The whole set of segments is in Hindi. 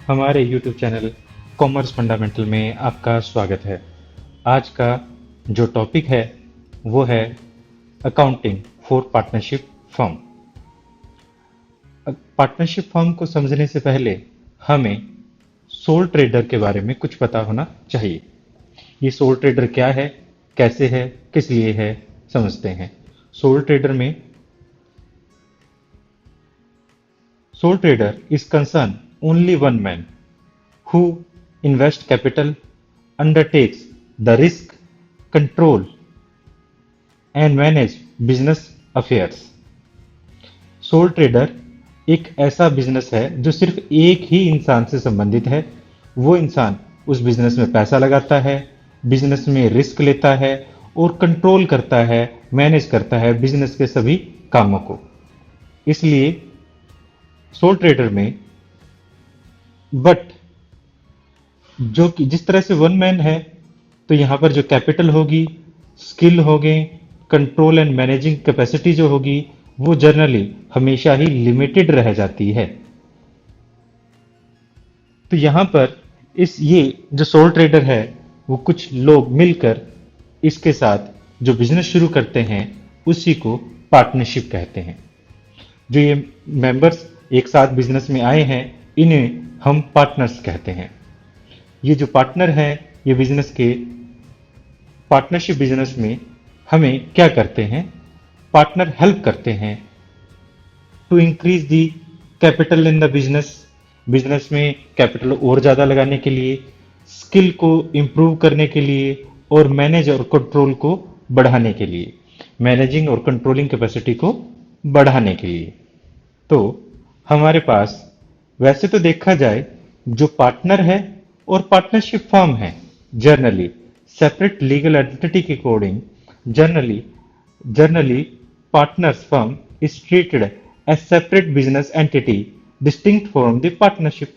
हमारे YouTube चैनल कॉमर्स फंडामेंटल में आपका स्वागत है। आज का जो टॉपिक है वो है accounting for partnership firm. Partnership firm को समझने से पहले हमें सोल ट्रेडर के बारे में कुछ पता होना चाहिए। ये सोल ट्रेडर क्या है, कैसे है, किस लिए है, समझते हैं। सोल ट्रेडर में Sole trader is concerned only one man who invests capital, undertakes the risk, control and manage business affairs. Soul trader एक ऐसा बिजनेस है जो सिर्फ एक ही इंसान से संबंधित है। वो इंसान उस बिजनेस में पैसा लगाता है, बिजनेस में रिस्क लेता है और कंट्रोल करता है, मैनेज करता है बिजनेस के सभी कामों को। इसलिए सोल ट्रेडर में बट जो कि जिस तरह से वन मैन है, तो यहां पर जो कैपिटल होगी, स्किल होगे, कंट्रोल एंड मैनेजिंग कैपेसिटी जो होगी वो जनरली हमेशा ही लिमिटेड रह जाती है। तो यहां पर ये जो सोल ट्रेडर है वो कुछ लोग मिलकर इसके साथ जो बिजनेस शुरू करते हैं उसी को पार्टनरशिप कहते हैं। जो ये मेंबर्स एक साथ बिजनेस में आए हैं इन्हें हम पार्टनर्स कहते हैं। ये जो पार्टनर हैं ये बिजनेस के पार्टनरशिप बिजनेस में हमें क्या करते हैं, पार्टनर हेल्प करते हैं to increase the capital in the business. Business में कैपिटल और ज़्यादा लगाने के लिए, स्किल को इम्प्रूव करने के लिए और मैनेज और कंट्रोल को बढ़ाने के लिए, मैनेजिंग और कंट्रोलिंग कैपेसिटी को बढ़ाने के लिए। तो हमारे पास वैसे तो देखा जाए जो पार्टनर है और पार्टनरशिप फर्म है जनरली सेपरेट लीगल एंटिटी के according generally partners firm is treated as separate business entity distinct from the partnership.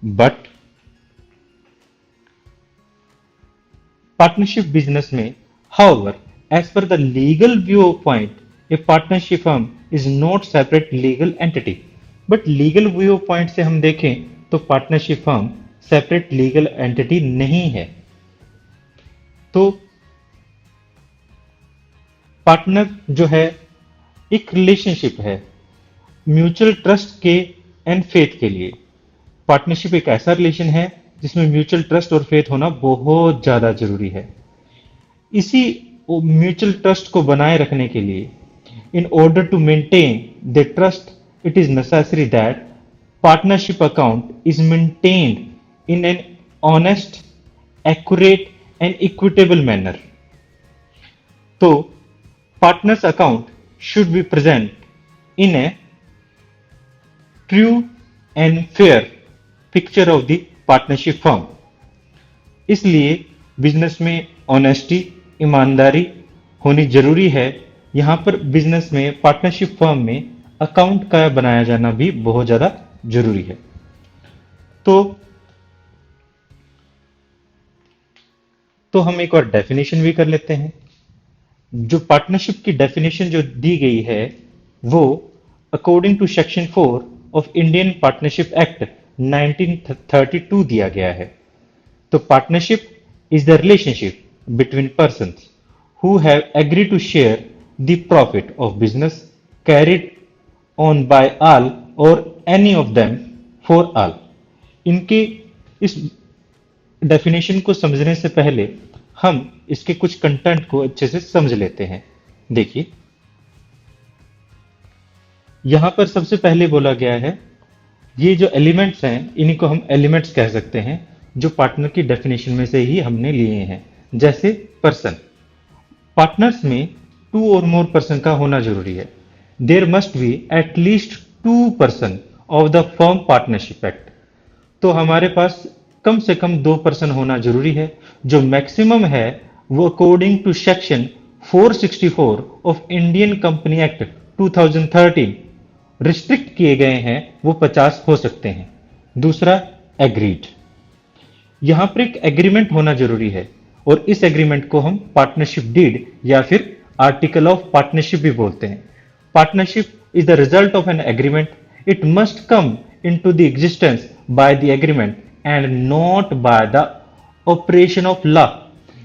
But partnership business में however as per the legal viewpoint a partnership firm is not separate legal entity। But legal view point से हम देखें तो partnership firm separate legal entity नहीं है। तो पार्टनर जो है एक रिलेशनशिप है म्यूचुअल ट्रस्ट के एंड फेथ के लिए। पार्टनरशिप एक ऐसा रिलेशन है जिसमें म्यूचुअल ट्रस्ट और फेथ होना बहुत ज्यादा जरूरी है। इसी म्यूचुअल ट्रस्ट को बनाए रखने के लिए in order to maintain the trust it is necessary that partnership account is maintained in an honest, accurate and equitable manner। तो partners account should be present in a true and fair picture of the partnership firm। इसलिए बिजनेस में ऑनेस्टी, ईमानदारी होनी जरूरी है। यहां पर बिजनेस में पार्टनरशिप फर्म में अकाउंट का बनाया जाना भी बहुत ज्यादा जरूरी है। तो हम एक और डेफिनेशन भी कर लेते हैं। जो पार्टनरशिप की डेफिनेशन जो दी गई है वो according to section 4 of Indian partnership act 1932 दिया गया है। तो partnership is the relationship between persons who have agree to share the profit of business carried on by all or any of them for all। इनके इस डेफिनेशन को समझने से पहले हम इसके कुछ कंटेंट को अच्छे से समझ लेते हैं। देखिए यहां पर सबसे पहले बोला गया है ये जो एलिमेंट्स हैं इन्हीं को हम एलिमेंट्स कह सकते हैं जो पार्टनर की डेफिनेशन में से ही हमने लिए हैं। जैसे पर्सन, पार्टनर्स में 2 और मोर पर्सन का होना जरूरी है। There must be at least 2 person of the firm partnership act। तो हमारे पास कम से कम 2 पर्सन होना जरूरी है। जो मैक्सिमम है वो according to section 464 of Indian company act 2013 restrict किए गए हैं, वो 50 हो सकते हैं। दूसरा एग्रीड, यहां पर एक एग्रीमेंट होना जरूरी है और इस एग्रीमेंट को हम पार्टनरशिप डीड या फिर आर्टिकल ऑफ पार्टनरशिप भी बोलते हैं। Partnership is the result of an agreement। It must come into the existence by the agreement and not by the operation of law.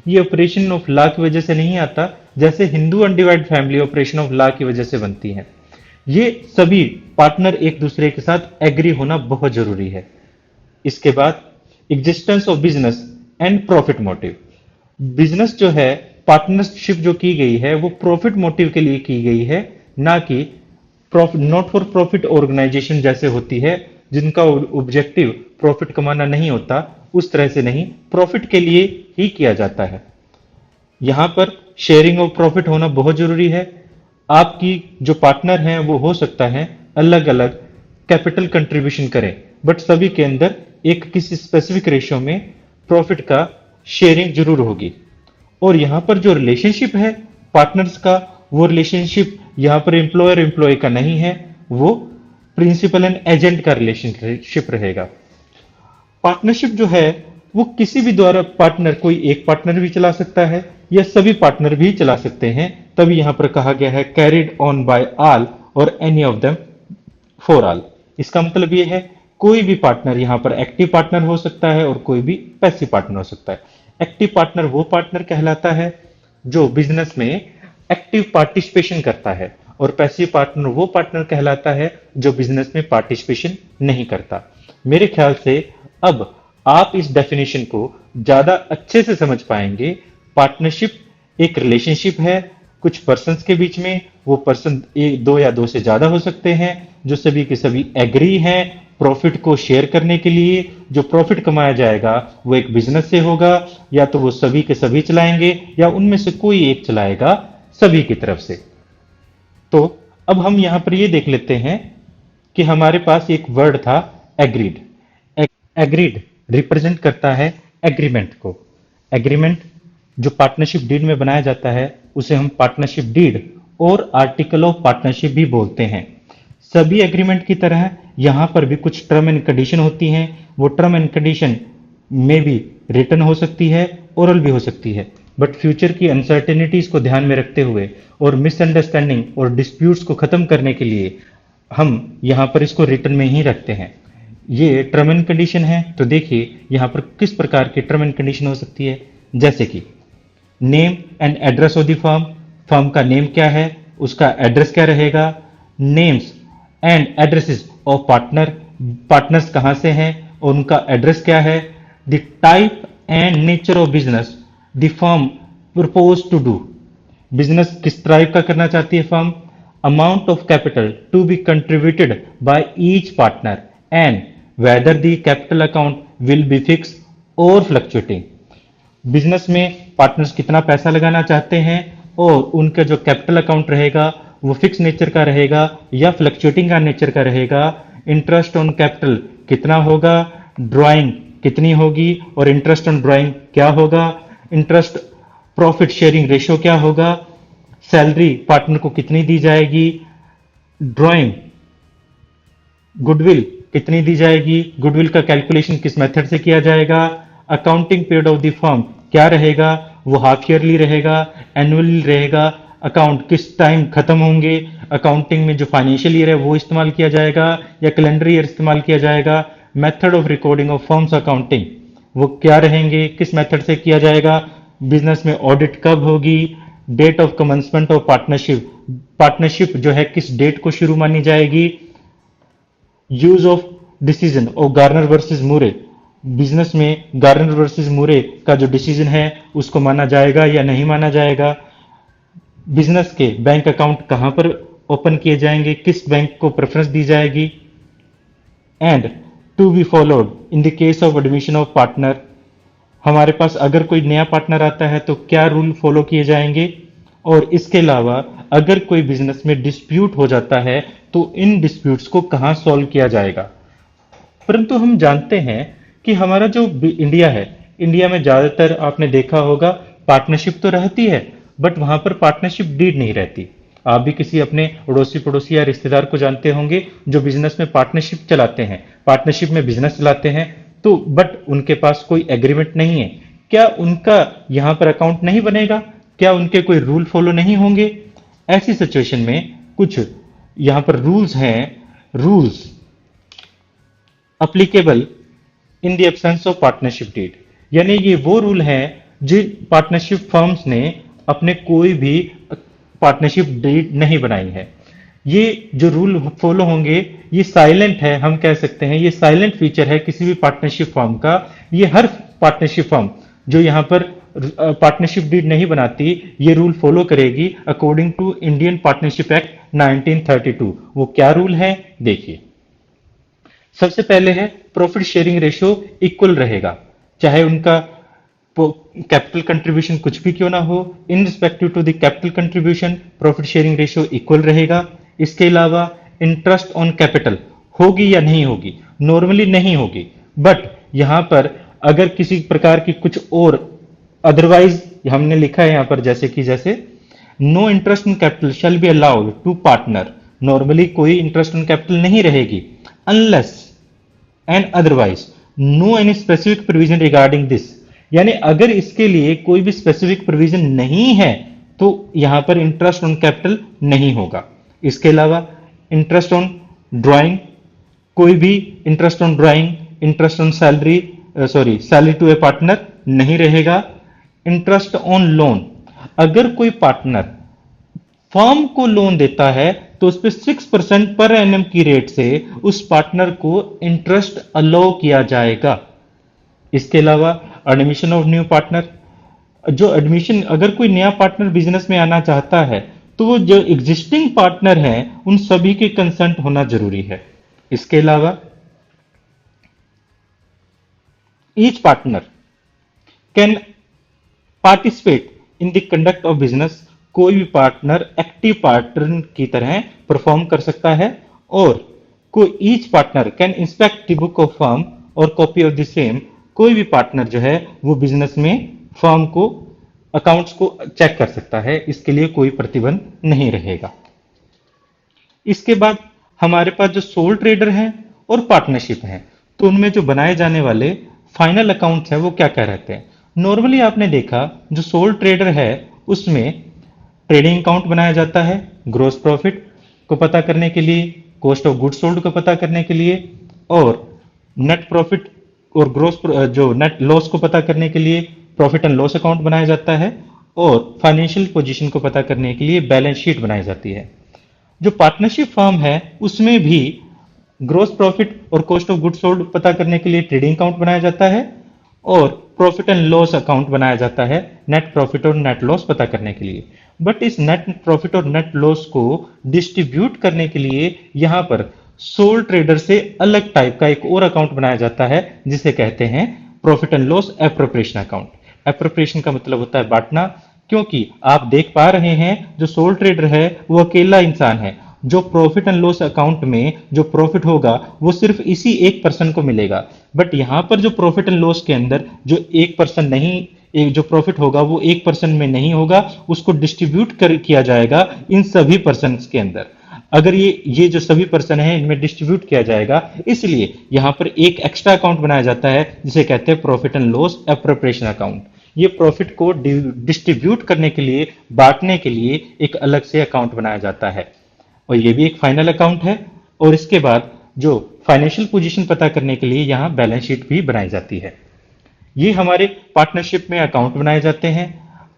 ये ऑपरेशन ऑफ लॉ की वजह से नहीं आता, जैसे Hindu undivided family operation of law की वजह से बनती है। ये सभी पार्टनर एक दूसरे के साथ एग्री होना बहुत जरूरी है। इसके बाद existence of business and profit motive. Business जो है, पार्टनरशिप जो की गई है वो प्रॉफिट मोटिव के लिए की गई है, ना कि नॉट फॉर प्रॉफिट ऑर्गेनाइजेशन जैसे होती है जिनका ऑब्जेक्टिव प्रॉफिट कमाना नहीं होता, उस तरह से नहीं, प्रॉफिट के लिए ही किया जाता है। यहां पर शेयरिंग ऑफ प्रॉफिट होना बहुत जरूरी है। आपकी जो पार्टनर हैं वो हो सकता है अलग अलग कैपिटल कंट्रीब्यूशन करें, बट सभी के अंदर एक किसी स्पेसिफिक रेशियो में प्रॉफिट का शेयरिंग जरूर होगी। और यहां पर जो रिलेशनशिप है पार्टनर्स का, वो रिलेशनशिप यहां पर एम्प्लॉयर एम्प्लॉय का नहीं है, वो प्रिंसिपल एंड एजेंट का रिलेशनशिप रहेगा। पार्टनरशिप जो है वो किसी भी द्वारा पार्टनर, कोई एक पार्टनर भी चला सकता है या सभी पार्टनर भी चला सकते हैं, तभी यहां पर कहा गया है कैरिड ऑन बाय ऑल और any of them for all. इसका मतलब यह है कोई भी पार्टनर यहां पर एक्टिव पार्टनर हो सकता है और कोई भी पैसिव पार्टनर हो सकता है। एक्टिव पार्टनर वो पार्टनर कहलाता है जो बिजनेस में एक्टिव पार्टिसिपेशन करता है, और पैसिव पार्टनर वो पार्टनर कहलाता है जो बिजनेस में पार्टिसिपेशन नहीं करता। मेरे ख्याल से अब आप इस डेफिनेशन को ज्यादा अच्छे से समझ पाएंगे। पार्टनरशिप एक रिलेशनशिप है कुछ पर्सन्स के बीच में, वो पर्सन दो या दो से ज्यादा हो सकते हैं, जो सभी के सभी एग्री हैं प्रॉफिट को शेयर करने के लिए। जो प्रॉफिट कमाया जाएगा वो एक बिजनेस से होगा, या तो वो सभी के सभी चलाएंगे या उनमें से कोई एक चलाएगा सभी की तरफ से। तो अब हम यहां पर ये देख लेते हैं कि हमारे पास एक वर्ड था एग्रीड। एग्रीड रिप्रेजेंट करता है एग्रीमेंट को। एग्रीमेंट जो पार्टनरशिप डीड में बनाया जाता है उसे हम पार्टनरशिप डीड और आर्टिकल ऑफ पार्टनरशिप भी बोलते हैं। सभी एग्रीमेंट की तरह यहां पर भी कुछ टर्म एंड कंडीशन होती हैं। वो टर्म एंड कंडीशन में भी रिटन हो सकती है, ओरल भी हो सकती है, बट फ्यूचर की अनसर्टेनिटीज को ध्यान में रखते हुए और मिसअंडरस्टैंडिंग और डिस्प्यूट्स को खत्म करने के लिए हम यहां पर इसको रिटन में ही रखते हैं। ये टर्म एंड कंडीशन है, तो देखिए यहां पर किस प्रकार की टर्म एंड कंडीशन हो सकती है, जैसे कि name and address of the firm. Firm का नेम क्या है, उसका एड्रेस क्या रहेगा। Names and addresses of partner, partners कहां से हैं और उनका एड्रेस क्या है। The type and nature of business the firm propose to do, business किस टाइप का करना चाहती है firm. Amount of capital to be contributed by each partner and whether the capital account will be fix और फ्लक्चुएटिंग। बिजनेस में पार्टनर्स कितना पैसा लगाना चाहते हैं और उनका जो कैपिटल अकाउंट रहेगा वो फिक्स नेचर का रहेगा या फ्लक्चुएटिंग का नेचर का रहेगा। इंटरेस्ट ऑन कैपिटल कितना होगा, ड्राइंग कितनी होगी और इंटरेस्ट ऑन ड्राइंग क्या होगा। इंटरेस्ट प्रॉफिट शेयरिंग रेशियो क्या होगा। सैलरी पार्टनर को कितनी दी जाएगी। ड्राइंग गुडविल कितनी दी जाएगी, गुडविल का कैलकुलेशन किस मेथड से किया जाएगा। Accounting period of the firm क्या रहेगा, वो हाफ ईयरली रहेगा, एनुअली रहेगा। अकाउंट किस टाइम खत्म होंगे, अकाउंटिंग में जो फाइनेंशियल ईयर है वो इस्तेमाल किया जाएगा या कैलेंडर ईयर इस्तेमाल किया जाएगा। Method of recording of firms accounting वो क्या रहेंगे, किस मेथड से किया जाएगा। बिजनेस में ऑडिट कब होगी। Date of commencement of partnership, partnership जो है किस डेट को शुरू मानी जाएगी। Use of decision of Garner versus Moore, business में गार्नर वर्सेस मूरे का जो डिसीजन है उसको माना जाएगा या नहीं माना जाएगा। बिजनेस के बैंक अकाउंट कहां पर ओपन किए जाएंगे, किस बैंक को प्रेफरेंस दी जाएगी। And to be followed in the case of admission of partner, हमारे पास अगर कोई नया पार्टनर आता है तो क्या रूल फॉलो किए जाएंगे। और इसके अलावा अगर कोई बिजनेस में डिस्प्यूट हो जाता है तो इन डिस्प्यूट्स को कहां सॉल्व किया जाएगा। परंतु हम जानते हैं कि हमारा जो इंडिया है, इंडिया में ज्यादातर आपने देखा होगा पार्टनरशिप तो रहती है, बट वहां पर पार्टनरशिप डीड नहीं रहती। आप भी किसी अपने अड़ोसी पड़ोसी या रिश्तेदार को जानते होंगे जो बिजनेस में पार्टनरशिप चलाते हैं, पार्टनरशिप में बिजनेस चलाते हैं, तो बट उनके पास कोई एग्रीमेंट नहीं है। क्या उनका यहां पर अकाउंट नहीं बनेगा, क्या उनके कोई रूल फॉलो नहीं होंगे। ऐसी सिचुएशन में कुछ यहां पर रूल्स हैं। Rules applicable in the absence of partnership deed. यानी ये वो रूल है जिन पार्टनरशिप फर्म्स ने अपने कोई भी पार्टनरशिप डीड नहीं बनाई है। ये जो रूल फॉलो होंगे ये साइलेंट है, हम कह सकते हैं ये साइलेंट फीचर है किसी भी पार्टनरशिप फर्म का। ये हर पार्टनरशिप फर्म जो यहाँ पर पार्टनरशिप डीड नहीं बनाती ये रूल फॉलो करेगी according to Indian partnership act 1932। वो क्या रूल है देखिए। सबसे पहले है प्रॉफिट शेयरिंग रेशियो इक्वल रहेगा, चाहे उनका कैपिटल कंट्रीब्यूशन कुछ भी क्यों ना हो। In respective to the capital contribution profit sharing ratio equal रहेगा। इसके अलावा इंटरेस्ट ऑन कैपिटल होगी या नहीं होगी, नॉर्मली नहीं होगी, बट यहां पर अगर किसी प्रकार की कुछ और अदरवाइज हमने लिखा है यहां पर जैसे no interest on capital shall be allowed to partner. Normally कोई इंटरेस्ट ऑन कैपिटल नहीं रहेगी unless and otherwise no any specific provision regarding this. यानी अगर इसके लिए कोई भी स्पेसिफिक प्रोविजन नहीं है तो यहां पर इंटरेस्ट ऑन कैपिटल नहीं होगा। इसके अलावा इंटरेस्ट ऑन ड्राइंग, कोई भी interest on drawing, interest on salary to a partner नहीं रहेगा। इंटरेस्ट ऑन लोन, अगर कोई पार्टनर फर्म को लोन देता है तो उस पर 6% पर एनएम की रेट से उस पार्टनर को इंटरेस्ट अलाउ किया जाएगा। इसके अलावा एडमिशन ऑफ न्यू पार्टनर, जो एडमिशन अगर कोई नया पार्टनर बिजनेस में आना चाहता है तो वो जो एग्जिस्टिंग पार्टनर हैं उन सभी के कंसेंट होना जरूरी है। इसके अलावा each partner can participate in the conduct of business. कोई भी पार्टनर एक्टिव पार्टनर की तरह परफॉर्म कर सकता है। और कोई each partner can inspect the book of firm और कॉपी ऑफ द सेम। कोई भी पार्टनर जो है वो बिजनेस में फर्म को अकाउंट्स को चेक कर सकता है, इसके लिए कोई प्रतिबंध नहीं रहेगा। इसके बाद हमारे पास जो सोल ट्रेडर हैं और पार्टनरशिप हैं तो उनमें जो बनाए जाने वाले फाइनल अकाउंट्स हैं वो क्या क्या रहते हैं। नॉर्मली आपने देखा जो सोल ट्रेडर है उसमें ट्रेडिंग अकाउंट बनाया जाता है ग्रोस प्रॉफिट को पता करने के लिए, कॉस्ट ऑफ गुड्स सोल्ड को पता करने के लिए, और नेट प्रॉफिट और ग्रोस जो नेट लॉस को पता करने के लिए प्रॉफिट एंड लॉस अकाउंट बनाया जाता है, और फाइनेंशियल पोजीशन को पता करने के लिए बैलेंस शीट बनाई जाती है। जो पार्टनरशिप फर्म है उसमें भी ग्रोस प्रॉफिट और कॉस्ट ऑफ गुड्स सोल्ड पता करने के लिए ट्रेडिंग अकाउंट बनाया जाता है और प्रॉफिट एंड लॉस अकाउंट बनाया जाता है नेट प्रॉफिट और नेट लॉस पता करने के लिए। बट इस नेट प्रॉफिट और नेट लॉस को डिस्ट्रीब्यूट करने के लिए यहां पर सोल ट्रेडर से अलग टाइप का एक और अकाउंट बनाया जाता है जिसे कहते हैं profit and loss appropriation account. Appropriation का मतलब होता है बांटना, क्योंकि आप देख पा रहे हैं जो सोल ट्रेडर है वो अकेला इंसान है। जो प्रॉफिट एंड लॉस अकाउंट में जो प्रॉफिट होगा वो सिर्फ इसी एक पर्सन को मिलेगा, बट यहां पर जो प्रॉफिट एंड लॉस के अंदर जो एक पर्सन नहीं, एक जो प्रॉफिट होगा वो एक पर्सन में नहीं होगा, उसको डिस्ट्रीब्यूट किया जाएगा इन सभी पर्सन के अंदर। अगर ये जो सभी पर्सन है इनमें डिस्ट्रीब्यूट किया जाएगा, इसलिए यहां पर एक एक्स्ट्रा अकाउंट बनाया जाता है जिसे कहते हैं profit and loss appropriation account. ये प्रॉफिट को डिस्ट्रीब्यूट करने के लिए, बांटने के लिए एक अलग से अकाउंट बनाया जाता है, और ये भी एक फाइनल अकाउंट है। और इसके बाद जो फाइनेंशियल पोजीशन पता करने के लिए यहां बैलेंस शीट भी बनाई जाती है। ये हमारे पार्टनरशिप में अकाउंट बनाए जाते हैं।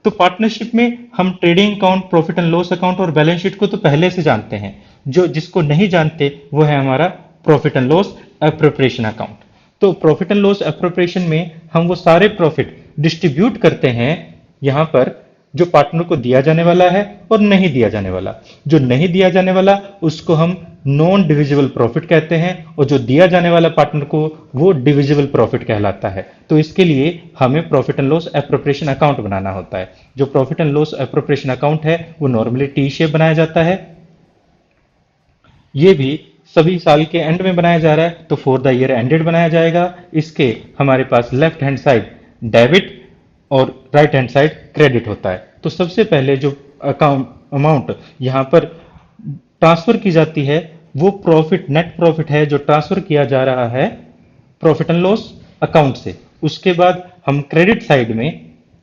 तो पार्टनरशिप में हम trading account, profit and loss account और बैलेंस शीट को तो पहले से जानते हैं। जो जिसको नहीं जानते वो है हमारा profit and loss appropriation account. तो प्रॉफिट एंड लॉस एप्रोप्रिएशन में हम वो सारे प्रॉफिट डिस्ट्रीब्यूट करते हैं यहां पर जो पार्टनर को दिया जाने वाला है और नहीं दिया जाने वाला। जो नहीं दिया जाने वाला उसको हम नॉन डिविजिबल प्रॉफिट कहते हैं, और जो दिया जाने वाला पार्टनर को वो डिविजिबल प्रॉफिट कहलाता है। तो इसके लिए हमें profit and loss appropriation account बनाना होता है। जो profit and loss appropriation account है वो नॉर्मली टी शेप बनाया जाता है। ये भी सभी साल के एंड में बनाया जा रहा है तो फॉर द ईयर एंडेड बनाया जाएगा। इसके हमारे पास लेफ्ट हैंड साइड डेबिट और राइट हैंड साइड क्रेडिट होता है। तो सबसे पहले जो अकाउंट अमाउंट यहां पर ट्रांसफर की जाती है वो प्रॉफिट, नेट प्रॉफिट है जो ट्रांसफर किया जा रहा है प्रॉफिट एंड लॉस अकाउंट से। उसके बाद हम क्रेडिट साइड में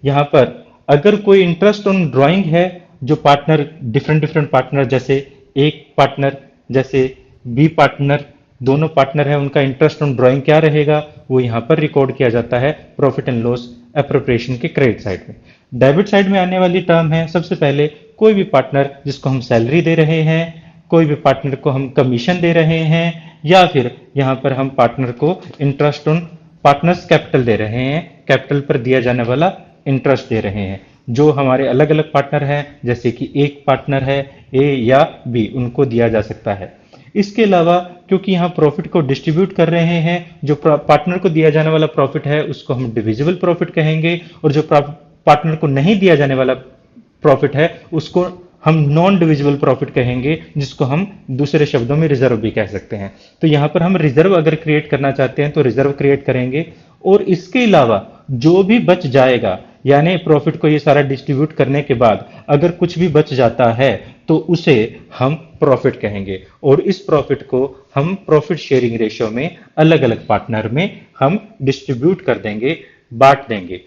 यहां पर अगर कोई इंटरेस्ट ऑन ड्राइंग है, जो पार्टनर डिफरेंट पार्टनर, जैसे एक पार्टनर, जैसे बी पार्टनर, दोनों पार्टनर है उनका इंटरेस्ट ऑन ड्राइंग क्या रहेगा वो यहाँ पर रिकॉर्ड किया जाता है प्रॉफिट एंड लॉस एप्रोप्रिएशन के क्रेडिट साइड में। डेबिट साइड में आने वाली टर्म है सबसे पहले कोई भी पार्टनर जिसको हम सैलरी दे रहे हैं, कोई भी पार्टनर को हम कमीशन दे रहे हैं, या फिर यहाँ पर हम पार्टनर को इंटरेस्ट ऑन पार्टनर्स कैपिटल दे रहे हैं, कैपिटल पर दिया जाने वाला इंटरेस्ट दे रहे हैं। जो हमारे अलग अलग पार्टनर हैं जैसे कि एक पार्टनर है ए या बी, उनको दिया जा सकता है। इसके अलावा क्योंकि यहाँ प्रॉफिट को डिस्ट्रीब्यूट कर रहे हैं, जो पार्टनर को दिया जाने वाला प्रॉफिट है उसको हम डिविजिबल प्रॉफिट कहेंगे, और जो पार्टनर को नहीं दिया जाने वाला प्रॉफिट है उसको हम नॉन डिविजिबल प्रॉफिट कहेंगे, जिसको हम दूसरे शब्दों में रिजर्व भी कह सकते हैं। तो यहाँ पर हम रिजर्व अगर क्रिएट करना चाहते हैं तो रिजर्व क्रिएट करेंगे, और इसके अलावा जो भी बच जाएगा यानी प्रॉफिट को ये सारा डिस्ट्रीब्यूट करने के बाद अगर कुछ भी बच जाता है तो उसे हम प्रॉफिट कहेंगे, और इस प्रॉफिट को हम प्रॉफिट शेयरिंग रेशियो में अलग अलग पार्टनर में हम डिस्ट्रीब्यूट कर देंगे, बांट देंगे,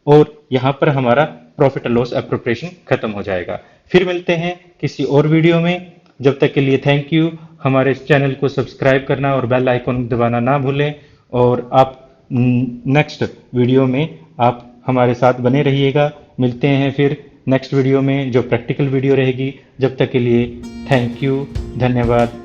और यहां पर हमारा प्रॉफिट लॉस एप्रोप्रिएशन खत्म हो जाएगा। फिर मिलते हैं किसी और वीडियो में, जब तक के लिए थैंक यू। हमारे इस चैनल को सब्सक्राइब करना और बेल आइकन दबाना ना भूलें, और आप नेक्स्ट वीडियो में आप हमारे साथ बने रहिएगा। मिलते हैं फिर नेक्स्ट वीडियो में जो प्रैक्टिकल वीडियो रहेगी। जब तक के लिए थैंक यू, धन्यवाद।